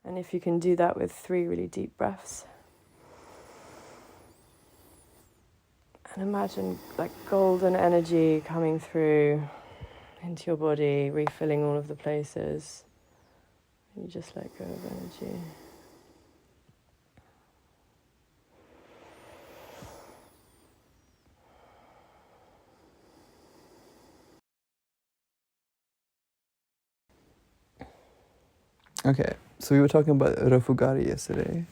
And if you can do that with 3 really deep breaths. And imagine like golden energy coming through into your body, refilling all of the places. And you just let go of energy. Okay, so we were talking about rafoogari yesterday.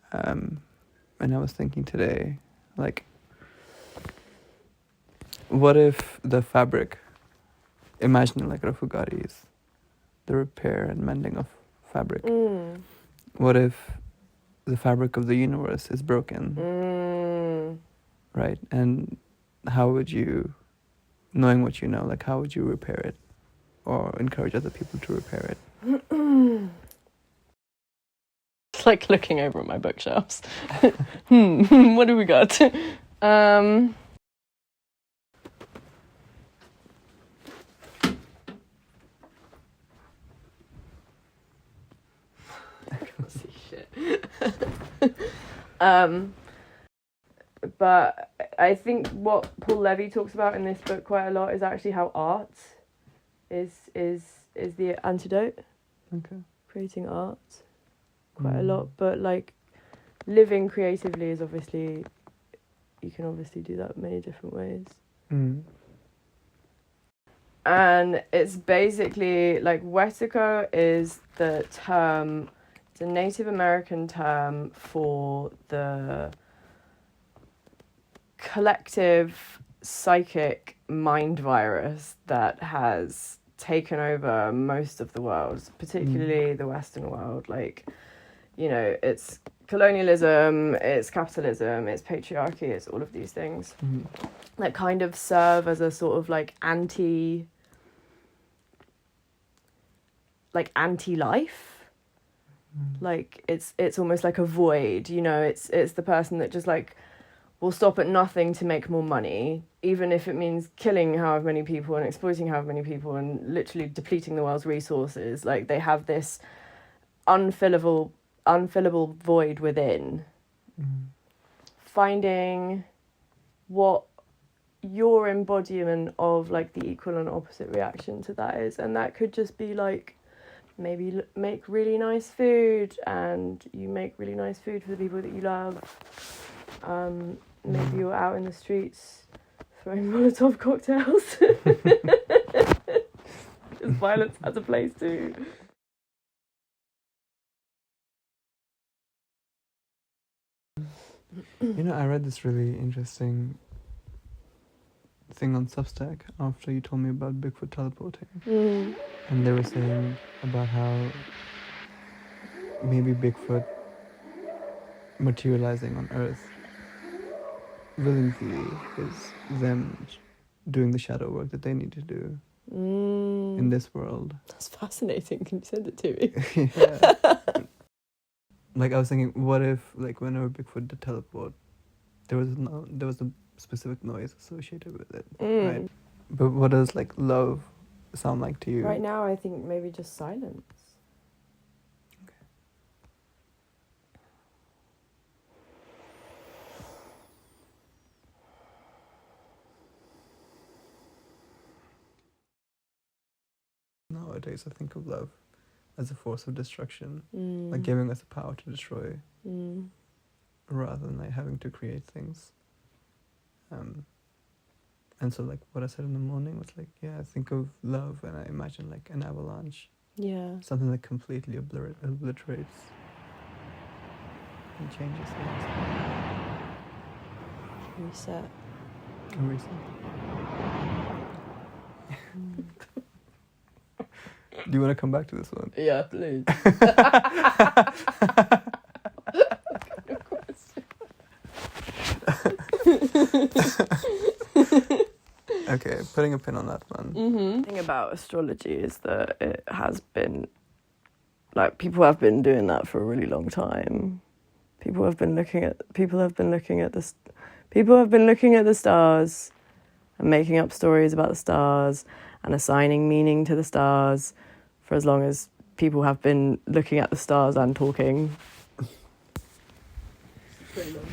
And I was thinking today, like, what if the fabric, imagining like rafoogari is the repair and mending of fabric. What if the fabric of the universe is broken? Right? And how would you, knowing what you know, like how would you repair it or encourage other people to repair it? It's like looking over at my bookshelves. What do we got? I can't see shit. But I think what Paul Levy talks about in this book quite a lot is actually how art is the antidote. Okay. Creating art quite a lot, but like living creatively is obviously, you can obviously do that many different ways. And it's basically like wetiko is the term, it's a Native American term for the collective psychic mind virus that has taken over most of the world, particularly the Western world. Like, you know, it's colonialism, it's capitalism, it's patriarchy, it's all of these things that kind of serve as a sort of like anti-life. Like it's almost like a void, you know, it's the person that just like will stop at nothing to make more money, even if it means killing however many people and exploiting however many people and literally depleting the world's resources. Like they have this unfillable void within. Finding what your embodiment of like the equal and opposite reaction to that is, and that could just be like maybe make really nice food, and you make really nice food for the people that you love. Maybe you're out in the streets throwing Molotov cocktails. Because violence has a place too. You know, I read this really interesting thing on Substack after you told me about Bigfoot teleporting. And they were saying about how maybe Bigfoot materializing on Earth willingly is them doing the shadow work that they need to do in this world. That's fascinating. Can you send it to me? Yeah. Like I was thinking, what if like whenever Bigfoot did teleport, there was a specific noise associated with it, right? But what does like love sound like to you? Right now, I think maybe just silence. Okay. Nowadays, I think of love as a force of destruction, like giving us the power to destroy, rather than like having to create things. And so like what I said in the morning was like, yeah, I think of love and I imagine like an avalanche. Yeah. Something that completely obliterates and changes things. Reset. A reset. Do you want to come back to this one? Yeah, please. Okay, putting a pin on that one. The thing about astrology is that it has been, like, people have been doing that for a really long time. People have been looking at the stars and making up stories about the stars and assigning meaning to the stars for as long as people have been looking at the stars and talking. Pretty long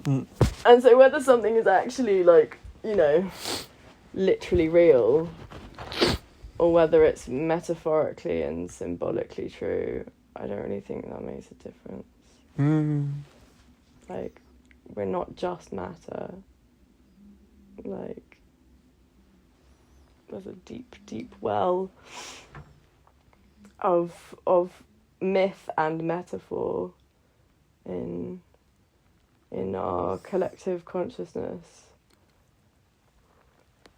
time. And so whether something is actually like, you know, literally real, or whether it's metaphorically and symbolically true, I don't really think that makes a difference. Like, we're not just matter. Like, there's a deep, deep well of myth and metaphor in our collective consciousness.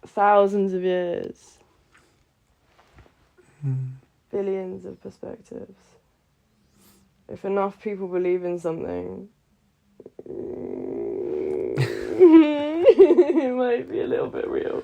Thousands of years. Billions of perspectives. If enough people believe in something, it might be a little bit real.